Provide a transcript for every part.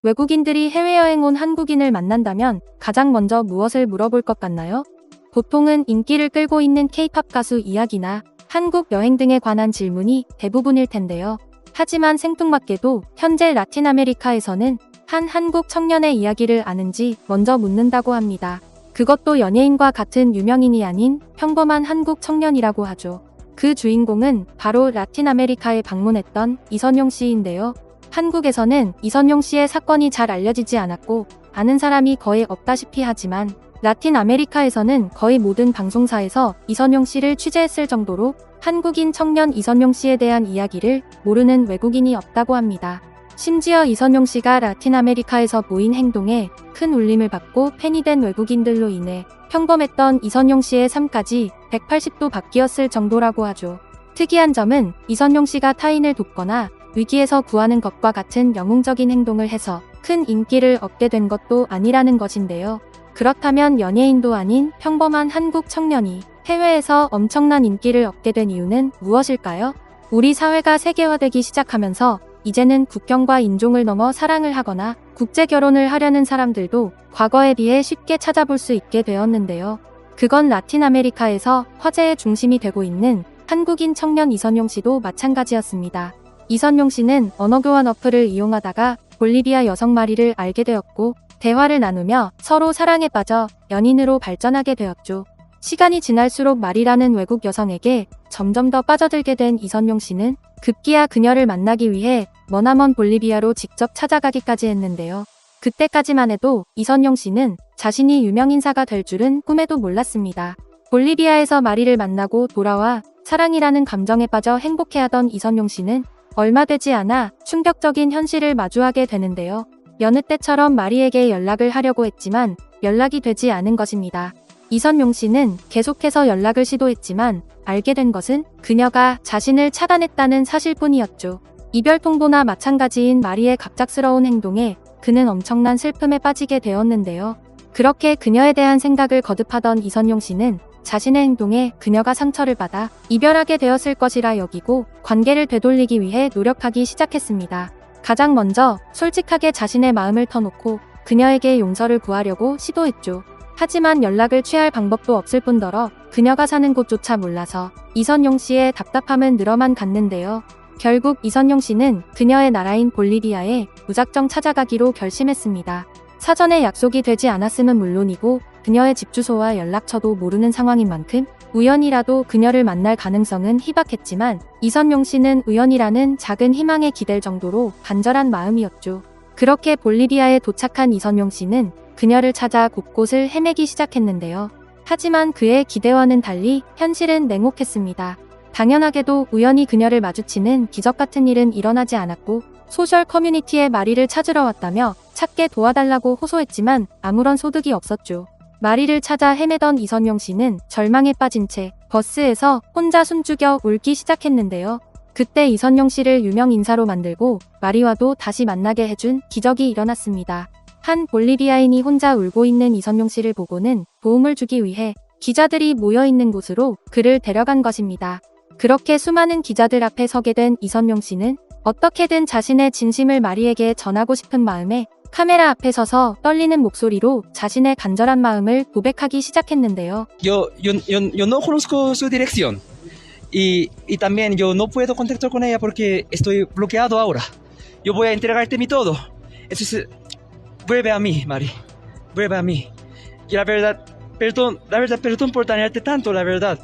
외국인들이 해외여행 온 한국인을 만난다면 가장 먼저 무엇을 물어볼 것 같나요? 보통은 인기를 끌고 있는 K-팝 가수 이야기나 한국 여행 등에 관한 질문이 대부분일 텐데요. 하지만 생뚱맞게도 현재 라틴 아메리카에서는 한 한국 청년의 이야기를 아는지 먼저 묻는다고 합니다. 그것도 연예인과 같은 유명인이 아닌 평범한 한국 청년이라고 하죠. 그 주인공은 바로 라틴 아메리카에 방문했던 이선용 씨인데요. 한국에서는 이선용 씨의 사건이 잘 알려지지 않았고 아는 사람이 거의 없다시피 하지만 라틴 아메리카에서는 거의 모든 방송사에서 이선용 씨를 취재했을 정도로 한국인 청년 이선용 씨에 대한 이야기를 모르는 외국인이 없다고 합니다. 심지어 이선용 씨가 라틴 아메리카에서 보인 행동에 큰 울림을 받고 팬이 된 외국인들로 인해 평범했던 이선용 씨의 삶까지 180도 바뀌었을 정도라고 하죠. 특이한 점은 이선용 씨가 타인을 돕거나 위기에서 구하는 것과 같은 영웅적인 행동을 해서 큰 인기를 얻게 된 것도 아니라는 것인데요. 그렇다면 연예인도 아닌 평범한 한국 청년이 해외에서 엄청난 인기를 얻게 된 이유는 무엇일까요? 우리 사회가 세계화되기 시작하면서 이제는 국경과 인종을 넘어 사랑을 하거나 국제 결혼을 하려는 사람들도 과거에 비해 쉽게 찾아볼 수 있게 되었는데요. 그건 라틴 아메리카에서 화제의 중심이 되고 있는 한국인 청년 이선용 씨도 마찬가지였습니다. 이선용 씨는 언어교환 어플을 이용하다가 볼리비아 여성 마리를 알게 되었고 대화를 나누며 서로 사랑에 빠져 연인으로 발전하게 되었죠. 시간이 지날수록 마리라는 외국 여성에게 점점 더 빠져들게 된 이선용 씨는 급기야 그녀를 만나기 위해 머나먼 볼리비아로 직접 찾아가기까지 했는데요. 그때까지만 해도 이선용 씨는 자신이 유명인사가 될 줄은 꿈에도 몰랐습니다. 볼리비아에서 마리를 만나고 돌아와 사랑이라는 감정에 빠져 행복해하던 이선용 씨는 얼마 되지 않아 충격적인 현실을 마주하게 되는데요. 여느 때처럼 마리에게 연락을 하려고 했지만 연락이 되지 않은 것입니다. 이선용 씨는 계속해서 연락을 시도했지만 알게 된 것은 그녀가 자신을 차단했다는 사실뿐이었죠. 이별 통보나 마찬가지인 마리의 갑작스러운 행동에 그는 엄청난 슬픔에 빠지게 되었는데요. 그렇게 그녀에 대한 생각을 거듭하던 이선용 씨는 자신의 행동에 그녀가 상처를 받아 이별하게 되었을 것이라 여기고 관계를 되돌리기 위해 노력하기 시작했습니다. 가장 먼저 솔직하게 자신의 마음을 터놓고 그녀에게 용서를 구하려고 시도했죠. 하지만 연락을 취할 방법도 없을 뿐더러 그녀가 사는 곳조차 몰라서 이선용 씨의 답답함은 늘어만 갔는데요. 결국 이선용 씨는 그녀의 나라인 볼리비아에 무작정 찾아가기로 결심했습니다. 사전에 약속이 되지 않았음은 물론이고 그녀의 집 주소와 연락처도 모르는 상황인 만큼 우연이라도 그녀를 만날 가능성은 희박했지만 이선용 씨는 우연이라는 작은 희망에 기댈 정도로 간절한 마음이었죠. 그렇게 볼리비아에 도착한 이선용 씨는 그녀를 찾아 곳곳을 헤매기 시작했는데요. 하지만 그의 기대와는 달리 현실은 냉혹했습니다. 당연하게도 우연히 그녀를 마주치는 기적 같은 일은 일어나지 않았고 소셜 커뮤니티에 마리를 찾으러 왔다며 찾게 도와달라고 호소했지만 아무런 소득이 없었죠. 마리를 찾아 헤매던 이선용 씨는 절망에 빠진 채 버스에서 혼자 숨죽여 울기 시작했는데요. 그때 이선용 씨를 유명 인사로 만들고 마리와도 다시 만나게 해준 기적이 일어났습니다. 한 볼리비아인이 혼자 울고 있는 이선용 씨를 보고는 도움을 주기 위해 기자들이 모여있는 곳으로 그를 데려간 것입니다. 그렇게 수많은 기자들 앞에 서게 된 이선용 씨는 어떻게든 자신의 진심을 마리에게 전하고 싶은 마음에 카메라 앞에 서서 떨리는 목소리로 자신의 간절한 마음을 고백하기 시작했는데요. Yo no conozco su dirección y también yo no puedo contactar con ella porque estoy bloqueado ahora. Yo voy a entregarte mi todo. Entonces, vuelve a mí, Mari. Vuelve a mí. Y la verdad, perdón por dañarte tanto, la verdad.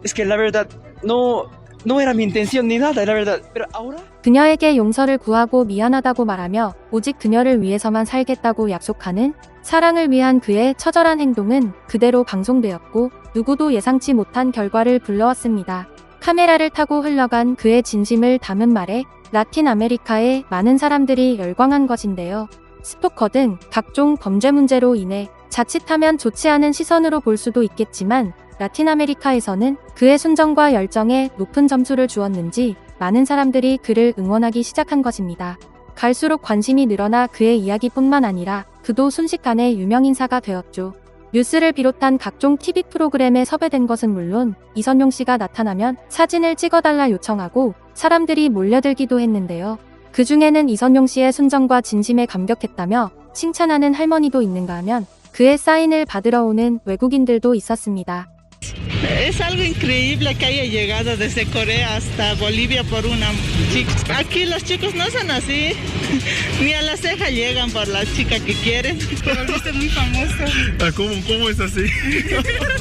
Es que la verdad, no era mi intención ni nada, la verdad. Pero ahora... 그녀에게 용서를 구하고 미안하다고 말하며 오직 그녀를 위해서만 살겠다고 약속하는 사랑을 위한 그의 처절한 행동은 그대로 방송되었고 누구도 예상치 못한 결과를 불러왔습니다. 카메라를 타고 흘러간 그의 진심을 담은 말에 라틴 아메리카의 많은 사람들이 열광한 것인데요. 스토커 등 각종 범죄 문제로 인해 자칫하면 좋지 않은 시선으로 볼 수도 있겠지만 라틴 아메리카에서는 그의 순정과 열정에 높은 점수를 주었는지 많은 사람들이 그를 응원하기 시작한 것입니다. 갈수록 관심이 늘어나 그의 이야기뿐만 아니라 그도 순식간에 유명인사가 되었죠. 뉴스를 비롯한 각종 TV 프로그램에 섭외된 것은 물론 이선용 씨가 나타나면 사진을 찍어달라 요청하고 사람들이 몰려들기도 했는데요. 그 중에는 이선용 씨의 순정과 진심에 감격했다며 칭찬하는 할머니도 있는가 하면 그의 사인을 받으러 오는 외국인들도 있었습니다. Es algo increíble que haya llegado desde Corea hasta Bolivia por una chica. Aquí los chicos no son así, ni a la ceja llegan por la chica que quieren. Te volviste muy famoso. ¿Cómo es así?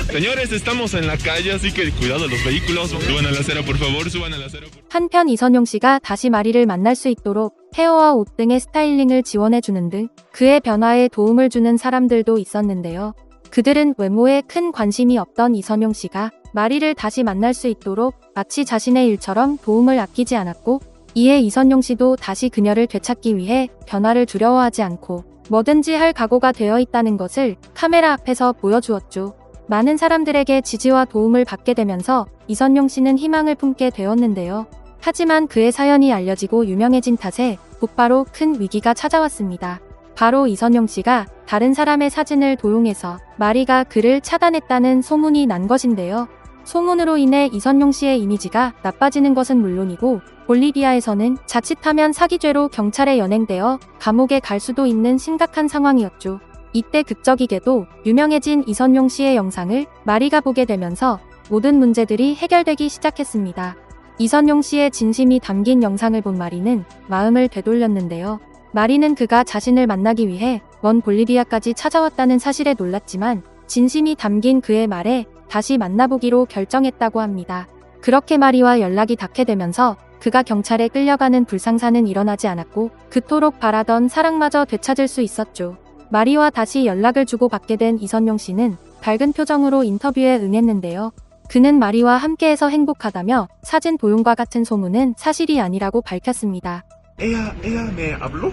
Señores, estamos en la calle, así que cuidado los vehículos. Suban a la acera, por favor, suban a la acera. 한편 이선용 씨가 다시 마리를 만날 수 있도록 헤어와 옷 등의 스타일링을 지원해주는 등 그의 변화에 도움을 주는 사람들도 있었는데요. 그들은 외모에 큰 관심이 없던 이선용 씨가 마리를 다시 만날 수 있도록 마치 자신의 일처럼 도움을 아끼지 않았고, 이에 이선용 씨도 다시 그녀를 되찾기 위해 변화를 두려워하지 않고 뭐든지 할 각오가 되어 있다는 것을 카메라 앞에서 보여주었죠. 많은 사람들에게 지지와 도움을 받게 되면서 이선용 씨는 희망을 품게 되었는데요. 하지만 그의 사연이 알려지고 유명해진 탓에 곧바로 큰 위기가 찾아왔습니다. 바로 이선용 씨가 다른 사람의 사진을 도용해서 마리가 그를 차단했다는 소문이 난 것인데요. 소문으로 인해 이선용 씨의 이미지가 나빠지는 것은 물론이고 볼리비아에서는 자칫하면 사기죄로 경찰에 연행되어 감옥에 갈 수도 있는 심각한 상황이었죠. 이때 극적이게도 유명해진 이선용 씨의 영상을 마리가 보게 되면서 모든 문제들이 해결되기 시작했습니다. 이선용 씨의 진심이 담긴 영상을 본 마리는 마음을 되돌렸는데요. 마리는 그가 자신을 만나기 위해 먼 볼리비아까지 찾아왔다는 사실에 놀랐지만 진심이 담긴 그의 말에 다시 만나보기로 결정했다고 합니다. 그렇게 마리와 연락이 닿게 되면서 그가 경찰에 끌려가는 불상사는 일어나지 않았고 그토록 바라던 사랑마저 되찾을 수 있었죠. 마리와 다시 연락을 주고받게 된 이선용 씨는 밝은 표정으로 인터뷰에 응했는데요. 그는 마리와 함께해서 행복하다며 사진 도용과 같은 소문은 사실이 아니라고 밝혔습니다. Ella me habló,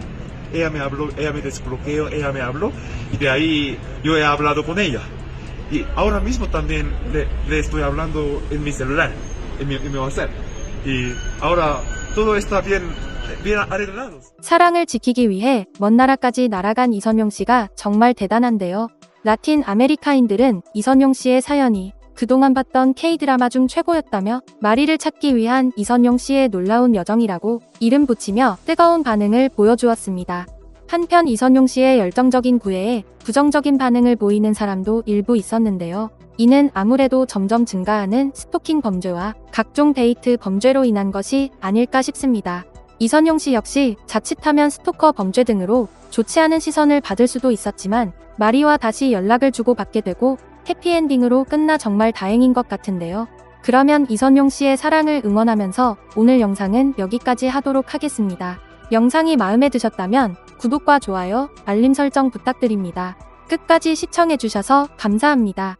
ella me desbloqueó, ella me habló y de ahí yo he hablado con ella. Y ahora mismo también le estoy hablando en mi celular, en mi WhatsApp. Y ahora todo está bien arreglado. 사랑을 지키기 위해 먼 나라까지 날아간 이선용 씨가 정말 대단한데요. 라틴 아메리카인들은 이선용 씨의 사연이 그동안 봤던 K-드라마 중 최고였다며 마리를 찾기 위한 이선용 씨의 놀라운 여정이라고 이름 붙이며 뜨거운 반응을 보여주었습니다. 한편 이선용 씨의 열정적인 구애에 부정적인 반응을 보이는 사람도 일부 있었는데요. 이는 아무래도 점점 증가하는 스토킹 범죄와 각종 데이트 범죄로 인한 것이 아닐까 싶습니다. 이선용 씨 역시 자칫하면 스토커 범죄 등으로 좋지 않은 시선을 받을 수도 있었지만 마리와 다시 연락을 주고받게 되고 해피엔딩으로 끝나 정말 다행인 것 같은데요. 그러면 이선용 씨의 사랑을 응원하면서 오늘 영상은 여기까지 하도록 하겠습니다. 영상이 마음에 드셨다면 구독과 좋아요, 알림 설정 부탁드립니다. 끝까지 시청해주셔서 감사합니다.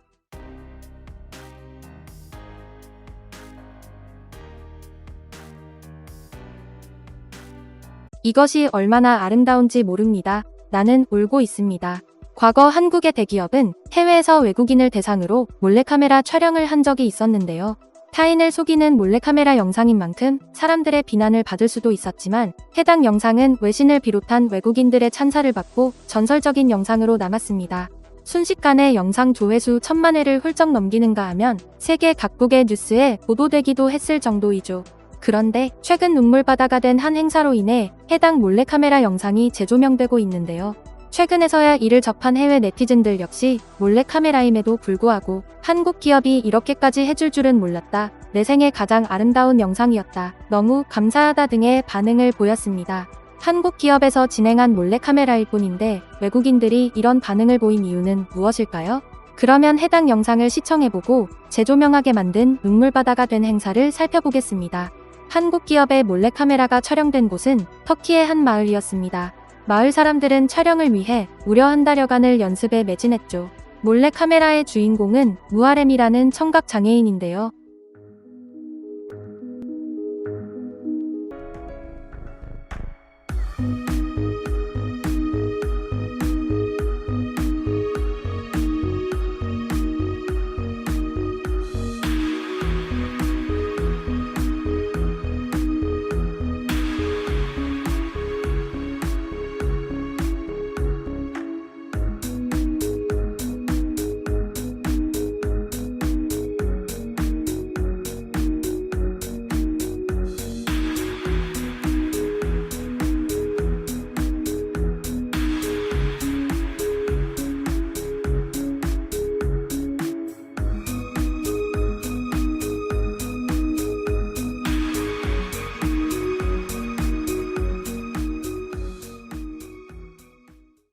이것이 얼마나 아름다운지 모릅니다. 나는 울고 있습니다. 과거 한국의 대기업은 해외에서 외국인을 대상으로 몰래카메라 촬영을 한 적이 있었는데요. 타인을 속이는 몰래카메라 영상인 만큼 사람들의 비난을 받을 수도 있었지만 해당 영상은 외신을 비롯한 외국인들의 찬사를 받고 전설적인 영상으로 남았습니다. 순식간에 영상 조회수 1000만 회를 훌쩍 넘기는가 하면 세계 각국의 뉴스에 보도되기도 했을 정도이죠. 그런데 최근 눈물바다가 된 한 행사로 인해 해당 몰래카메라 영상이 재조명되고 있는데요. 최근에서야 이를 접한 해외 네티즌들 역시 몰래카메라임에도 불구하고 한국 기업이 이렇게까지 해줄 줄은 몰랐다. 내 생애 가장 아름다운 영상이었다. 너무 감사하다 등의 반응을 보였습니다. 한국 기업에서 진행한 몰래카메라일 뿐인데 외국인들이 이런 반응을 보인 이유는 무엇일까요? 그러면 해당 영상을 시청해보고 재조명하게 만든 눈물바다가 된 행사를 살펴보겠습니다. 한국 기업의 몰래카메라가 촬영된 곳은 터키의 한 마을이었습니다. 마을 사람들은 촬영을 위해 무려 한 달여간을 연습에 매진했죠. 몰래카메라의 주인공은 무하렘이라는 청각 장애인인데요.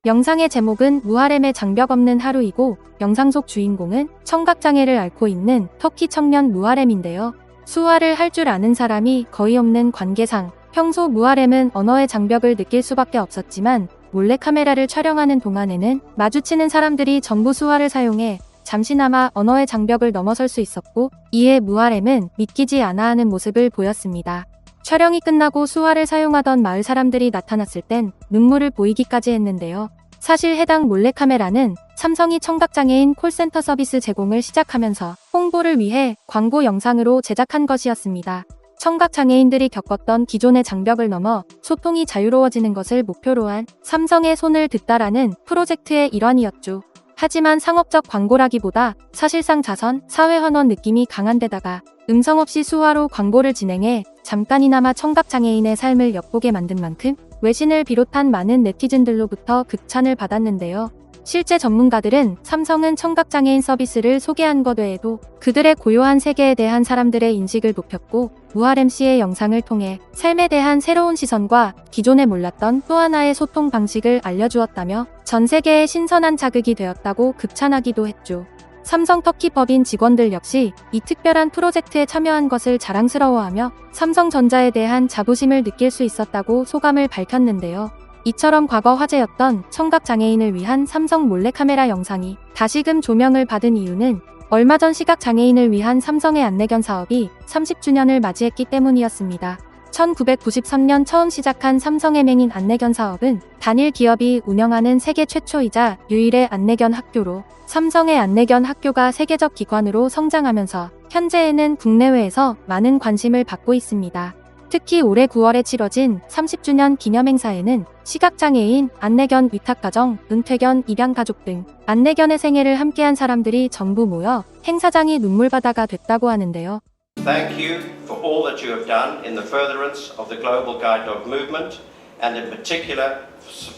영상의 제목은 무하렘의 장벽 없는 하루이고 영상 속 주인공은 청각장애를 앓고 있는 터키 청년 무하렘인데요. 수화를 할 줄 아는 사람이 거의 없는 관계상 평소 무하렘은 언어의 장벽을 느낄 수밖에 없었지만 몰래카메라를 촬영하는 동안에는 마주치는 사람들이 전부 수화를 사용해 잠시나마 언어의 장벽을 넘어설 수 있었고 이에 무하렘은 믿기지 않아 하는 모습을 보였습니다. 촬영이 끝나고 수화를 사용하던 마을 사람들이 나타났을 땐 눈물을 보이기까지 했는데요. 사실 해당 몰래카메라는 삼성이 청각장애인 콜센터 서비스 제공을 시작하면서 홍보를 위해 광고 영상으로 제작한 것이었습니다. 청각장애인들이 겪었던 기존의 장벽을 넘어 소통이 자유로워지는 것을 목표로 한 삼성의 손을 듣다라는 프로젝트의 일환이었죠. 하지만 상업적 광고라기보다 사실상 자선, 사회환원 느낌이 강한 데다가 음성 없이 수화로 광고를 진행해 잠깐이나마 청각장애인의 삶을 엿보게 만든 만큼 외신을 비롯한 많은 네티즌들로부터 극찬을 받았는데요. 실제 전문가들은 삼성은 청각장애인 서비스를 소개한 것 외에도 그들의 고요한 세계에 대한 사람들의 인식을 높였고 무하렘 씨의 영상을 통해 삶에 대한 새로운 시선과 기존에 몰랐던 또 하나의 소통 방식을 알려주었다며 전 세계에 신선한 자극이 되었다고 극찬하기도 했죠. 삼성 터키 법인 직원들 역시 이 특별한 프로젝트에 참여한 것을 자랑스러워하며 삼성전자에 대한 자부심을 느낄 수 있었다고 소감을 밝혔는데요. 이처럼 과거 화제였던 청각장애인을 위한 삼성 몰래카메라 영상이 다시금 조명을 받은 이유는 얼마 전 시각장애인을 위한 삼성의 안내견 사업이 30주년을 맞이했기 때문이었습니다. 1993년 처음 시작한 삼성의 맹인 안내견 사업은 단일 기업이 운영하는 세계 최초이자 유일의 안내견 학교로 삼성의 안내견 학교가 세계적 기관으로 성장하면서 현재에는 국내외에서 많은 관심을 받고 있습니다. 특히 올해 9월에 치러진 30주년 기념행사에는 시각장애인, 안내견 위탁가정, 은퇴견, 입양가족 등 안내견의 생애를 함께한 사람들이 전부 모여 행사장이 눈물바다가 됐다고 하는데요. Thank you for all that you have done in the furtherance of the global guide dog movement and in particular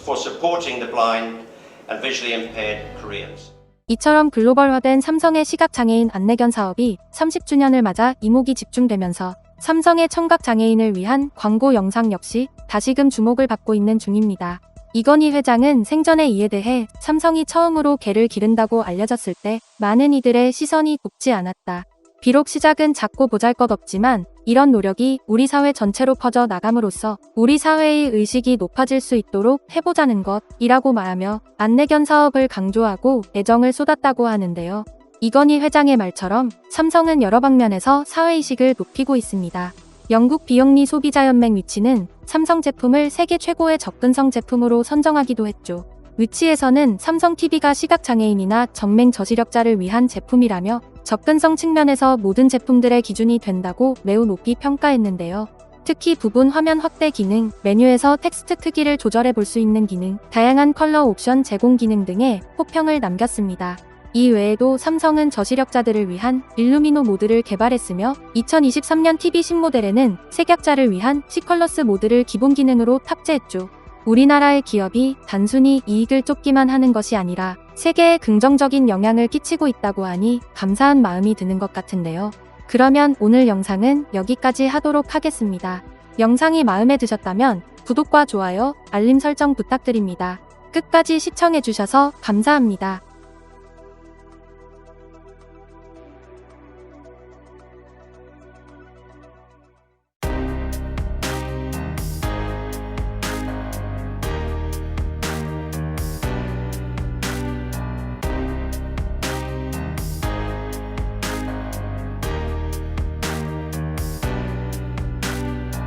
for supporting the blind and visually impaired Koreans. 이처럼 글로벌화된 삼성의 시각장애인 안내견 사업이 30주년을 맞아 이목이 집중되면서 삼성의 청각장애인을 위한 광고 영상 역시 다시금 주목을 받고 있는 중입니다. 이건희 회장은 생전에 이에 대해 삼성이 처음으로 개를 기른다고 알려졌을 때 많은 이들의 시선이 곱지 않았다. 비록 시작은 작고 보잘것없지만 이런 노력이 우리 사회 전체로 퍼져 나감으로써 우리 사회의 의식이 높아질 수 있도록 해보자는 것이라고 말하며 안내견 사업을 강조하고 애정을 쏟았다고 하는데요. 이건희 회장의 말처럼 삼성은 여러 방면에서 사회의식을 높이고 있습니다. 영국 비영리 소비자연맹 위치는 삼성 제품을 세계 최고의 접근성 제품으로 선정하기도 했죠. 위치에서는 삼성 TV가 시각장애인이나 전맹 저시력자를 위한 제품이라며 접근성 측면에서 모든 제품들의 기준이 된다고 매우 높이 평가했는데요. 특히 부분 화면 확대 기능, 메뉴에서 텍스트 크기를 조절해 볼 수 있는 기능, 다양한 컬러 옵션 제공 기능 등의 호평을 남겼습니다. 이 외에도 삼성은 저시력자들을 위한 일루미노 모드를 개발했으며 2023년 TV 신모델에는 색약자를 위한 C컬러스 모드를 기본 기능으로 탑재했죠. 우리나라의 기업이 단순히 이익을 쫓기만 하는 것이 아니라 세계에 긍정적인 영향을 끼치고 있다고 하니 감사한 마음이 드는 것 같은데요. 그러면 오늘 영상은 여기까지 하도록 하겠습니다. 영상이 마음에 드셨다면 구독과 좋아요, 알림 설정 부탁드립니다. 끝까지 시청해주셔서 감사합니다.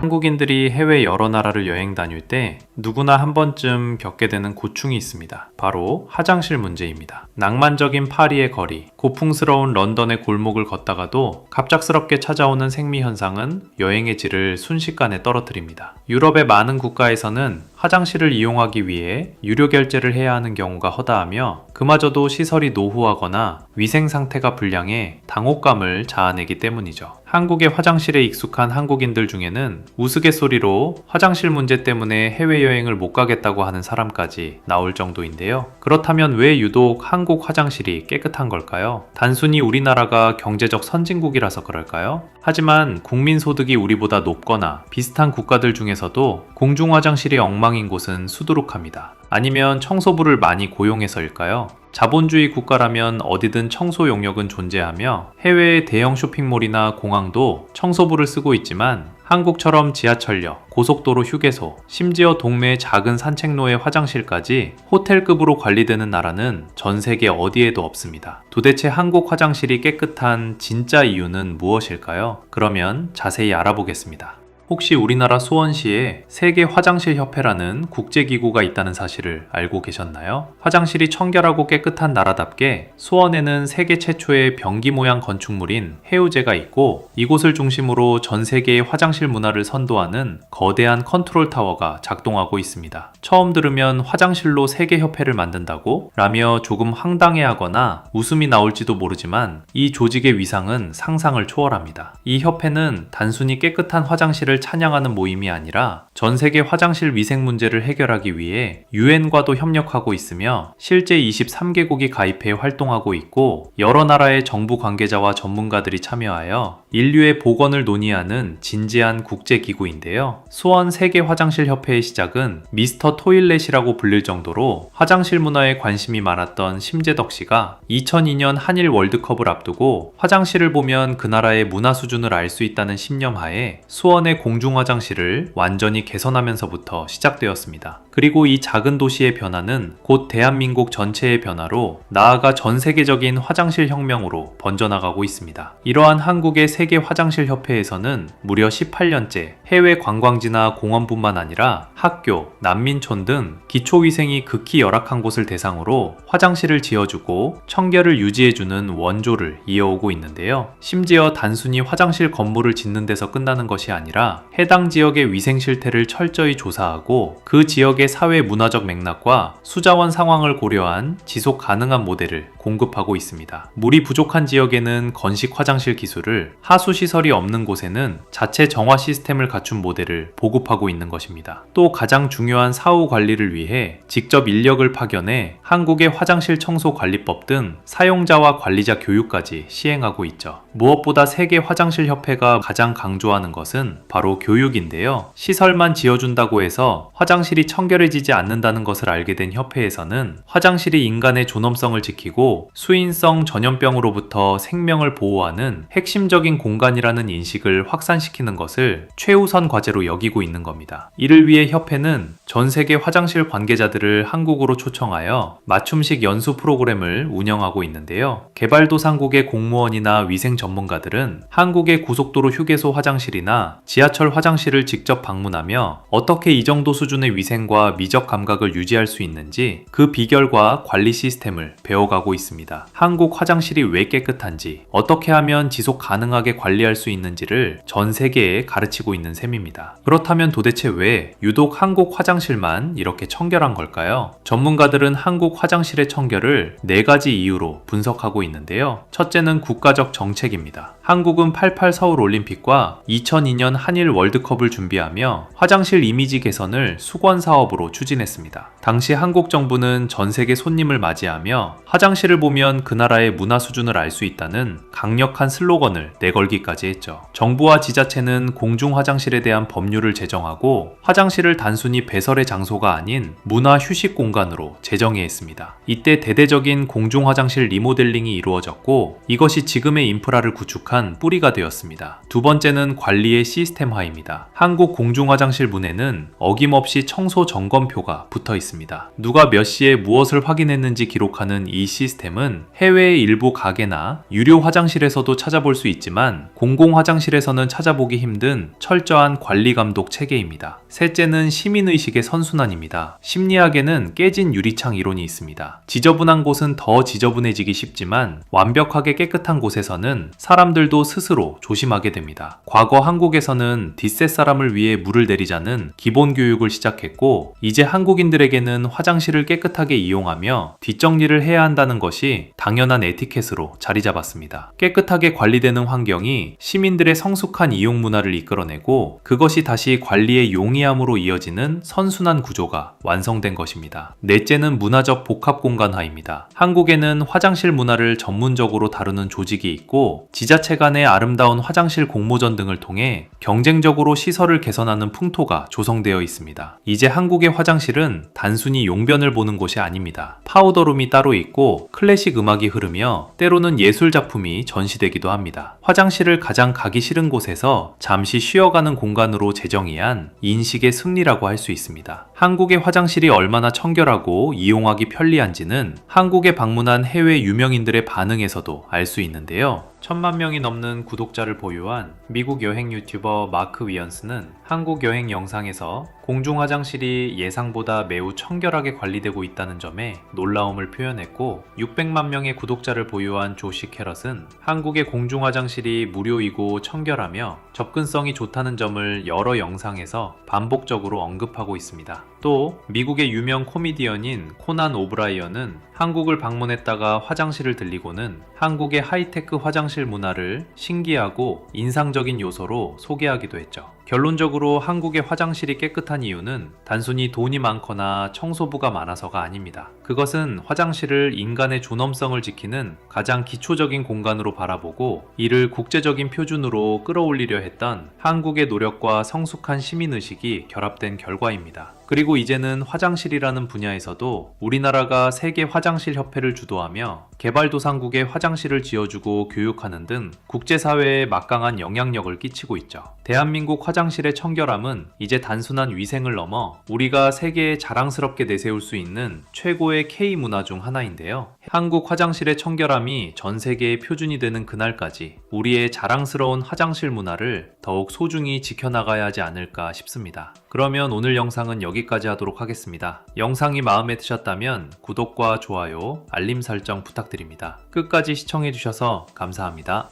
한국인들이 해외 여러 나라를 여행 다닐 때 누구나 한 번쯤 겪게 되는 고충이 있습니다. 바로 화장실 문제입니다. 낭만적인 파리의 거리, 고풍스러운 런던의 골목을 걷다가도 갑작스럽게 찾아오는 생리현상은 여행의 질을 순식간에 떨어뜨립니다. 유럽의 많은 국가에서는 화장실을 이용하기 위해 유료 결제를 해야 하는 경우가 허다하며 그마저도 시설이 노후하거나 위생 상태가 불량해 당혹감을 자아내기 때문이죠. 한국의 화장실에 익숙한 한국인들 중에는 우스갯소리로 화장실 문제 때문에 해외여행을 못 가겠다고 하는 사람까지 나올 정도인데요. 그렇다면 왜 유독 한국 화장실이 깨끗한 걸까요? 단순히 우리나라가 경제적 선진국이라서 그럴까요? 하지만 국민 소득이 우리보다 높거나 비슷한 국가들 중에서도 공중 화장실이 엉망이 이방인 곳은 수두룩합니다. 아니면 청소부를 많이 고용해서일까요? 자본주의 국가라면 어디든 청소 용역은 존재하며 해외의 대형 쇼핑몰이나 공항도 청소부를 쓰고 있지만 한국처럼 지하철역, 고속도로 휴게소, 심지어 동네 작은 산책로의 화장실까지 호텔급으로 관리되는 나라는 전 세계 어디에도 없습니다. 도대체 한국 화장실이 깨끗한 진짜 이유는 무엇일까요? 그러면 자세히 알아보겠습니다. 혹시 우리나라 수원시에 세계 화장실 협회라는 국제기구가 있다는 사실을 알고 계셨나요? 화장실이 청결하고 깨끗한 나라답게 수원에는 세계 최초의 변기 모양 건축물인 해우제가 있고 이곳을 중심으로 전 세계의 화장실 문화를 선도하는 거대한 컨트롤 타워가 작동하고 있습니다. 처음 들으면 화장실로 세계 협회를 만든다고? 라며 조금 황당해하거나 웃음이 나올지도 모르지만 이 조직의 위상은 상상을 초월합니다. 이 협회는 단순히 깨끗한 화장실을 찬양하는 모임이 아니라 전 세계 화장실 위생 문제를 해결하기 위해 유엔과도 협력하고 있으며 실제 23개국이 가입해 활동하고 있고 여러 나라의 정부 관계자와 전문가들이 참여하여 인류의 보건을 논의하는 진지한 국제기구인데요. 수원 세계 화장실 협회의 시작은 미스터 토일렛이라고 불릴 정도로 화장실 문화에 관심이 많았던 심재덕 씨가 2002년 한일 월드컵을 앞두고 화장실을 보면 그 나라의 문화 수준을 알 수 있다는 신념하에 수원의 공중 화장실을 완전히 개선하면서부터 시작되었습니다. 그리고 이 작은 도시의 변화는 곧 대한민국 전체의 변화로 나아가 전 세계적인 화장실 혁명으로 번져나가고 있습니다. 이러한 한국의 세계 화장실 협회에서는 무려 18년째 해외 관광지나 공원뿐만 아니라 학교, 난민촌 등 기초위생이 극히 열악한 곳을 대상으로 화장실을 지어주고 청결을 유지해주는 원조를 이어오고 있는데요. 심지어 단순히 화장실 건물을 짓는 데서 끝나는 것이 아니라 해당 지역의 위생 실태를 철저히 조사하고 그 지역의 사회 문화적 맥락과 수자원 상황을 고려한 지속 가능한 모델을 공급하고 있습니다. 물이 부족한 지역에는 건식 화장실 기술을, 하수 시설이 없는 곳에는 자체 정화 시스템을 갖춘 모델을 보급하고 있는 것입니다. 또 가장 중요한 사후 관리를 위해 직접 인력을 파견해 한국의 화장실 청소 관리법 등 사용자와 관리자 교육까지 시행하고 있죠. 무엇보다 세계 화장실 협회가 가장 강조하는 것은 바로 교육인데요. 시설만 지어준다고 해서 화장실이 청결해지지 않는다는 것을 알게 된 협회에서는 화장실이 인간의 존엄성을 지키고 수인성 전염병으로부터 생명을 보호하는 핵심적인 공간이라는 인식을 확산시키는 것을 최우선 과제로 여기고 있는 겁니다. 이를 위해 협회는 전 세계 화장실 관계자들을 한국으로 초청하여 맞춤식 연수 프로그램을 운영하고 있는데요. 개발도상국의 공무원이나 위생 전문가들은 한국의 고속도로 휴게소 화장실이나 지하철 화장실을 직접 방문하며 어떻게 이 정도 수준의 위생과 미적 감각을 유지할 수 있는지 그 비결과 관리 시스템을 배워가고 있습니다. 한국 화장실이 왜 깨끗한지, 어떻게 하면 지속 가능하게 관리할 수 있는지를 전 세계에 가르치고 있는 셈입니다. 그렇다면 도대체 왜 유독 한국 화장실만 이렇게 청결한 걸까요? 전문가들은 한국 화장실의 청결을 4가지 이유로 분석하고 있는데요. 첫째는 국가적 정책입니다. 한국은 88 서울 올림픽과 2002년 한일 월드컵을 준비하며 화장실 이미지 개선을 수건 사업으로 추진했습니다. 당시 한국 정부는 전 세계 손님을 맞이하며 화장실을 보면 그 나라의 문화 수준을 알 수 있다는 강력한 슬로건을 내걸기까지 했죠. 정부와 지자체는 공중 화장실에 대한 법률을 제정하고 화장실을 단순히 배설의 장소가 아닌 문화 휴식 공간으로 제정해 했습니다. 이때 대대적인 공중 화장실 리모델링이 이루어졌고 이것이 지금의 인프라를 구축한 뿌리가 되었습니다. 두 번째는 관리의 시스템화입니다. 한국 공중 화장실 문에는 어김없이 청소 점검표가 붙어 있습니다. 누가 몇 시에 무엇을 확인했는지 기록하는 이 시스템은 해외의 일부 가게나 유료 화장실에서도 찾아볼 수 있지만 공공 화장실에서는 찾아보기 힘든 철저한 관리 감독 체계입니다. 셋째는 시민의식의 선순환입니다. 심리학에는 깨진 유리창 이론이 있습니다. 지저분한 곳은 더 지저분해지기 쉽지만 완벽하게 깨끗한 곳에서는 사람들도 스스로 조심하게 됩니다. 과거 한국에서는 뒷세 사람을 위해 물을 내리자는 기본 교육을 시작했고 이제 한국인들에게는 화장실을 깨끗하게 이용하며 뒷정리를 해야 한다는 것이 당연한 에티켓으로 자리 잡았습니다. 깨끗하게 관리되는 환경이 시민들의 성숙한 이용 문화를 이끌어내고 그것이 다시 관리의 용이함으로 이어지는 선순환 구조가 완성된 것입니다. 넷째는 문화적 복합 공간화입니다. 한국에는 화장실 문화를 전문적으로 다루는 조직이 있고 또 지자체 간의 아름다운 화장실 공모전 등을 통해 경쟁적으로 시설을 개선하는 풍토가 조성되어 있습니다. 이제 한국의 화장실은 단순히 용변을 보는 곳이 아닙니다. 파우더룸이 따로 있고 클래식 음악이 흐르며 때로는 예술 작품이 전시되기도 합니다. 화장실을 가장 가기 싫은 곳에서 잠시 쉬어가는 공간으로 재정의한 인식의 승리라고 할 수 있습니다. 한국의 화장실이 얼마나 청결하고 이용하기 편리한지는 한국에 방문한 해외 유명인들의 반응에서도 알 수 있는데요. 1000만 명이 넘는 구독자를 보유한 미국 여행 유튜버 마크 위언스는 한국 여행 영상에서 공중 화장실이 예상보다 매우 청결하게 관리되고 있다는 점에 놀라움을 표현했고, 600만 명의 구독자를 보유한 조시 캐럿은 한국의 공중 화장실이 무료이고 청결하며 접근성이 좋다는 점을 여러 영상에서 반복적으로 언급하고 있습니다. 또 미국의 유명 코미디언인 코난 오브라이언은 한국을 방문했다가 화장실을 들리고는 한국의 하이테크 화장실 문화를 신기하고 인상적인 요소로 소개하기도 했죠. 결론적으로 한국의 화장실이 깨끗한 이유는 단순히 돈이 많거나 청소부가 많아서가 아닙니다. 그것은 화장실을 인간의 존엄성을 지키는 가장 기초적인 공간으로 바라보고 이를 국제적인 표준으로 끌어올리려 했던 한국의 노력과 성숙한 시민의식이 결합된 결과입니다. 그리고 이제는 화장실이라는 분야에서도 우리나라가 세계 화장실 협회를 주도하며 개발도상국에 화장실을 지어주고 교육하는 등 국제사회에 막강한 영향력을 끼치고 있죠. 대한민국 화장실의 청결함은 이제 단순한 위생을 넘어 우리가 세계에 자랑스럽게 내세울 수 있는 최고의 K문화 중 하나인데요. 한국 화장실의 청결함이 전 세계의 표준이 되는 그날까지 우리의 자랑스러운 화장실 문화를 더욱 소중히 지켜나가야 하지 않을까 싶습니다. 그러면 오늘 영상은 여기까지 하도록 하겠습니다. 영상이 마음에 드셨다면 구독과 좋아요, 알림 설정 부탁드립니다. 끝까지 시청해주셔서 감사합니다.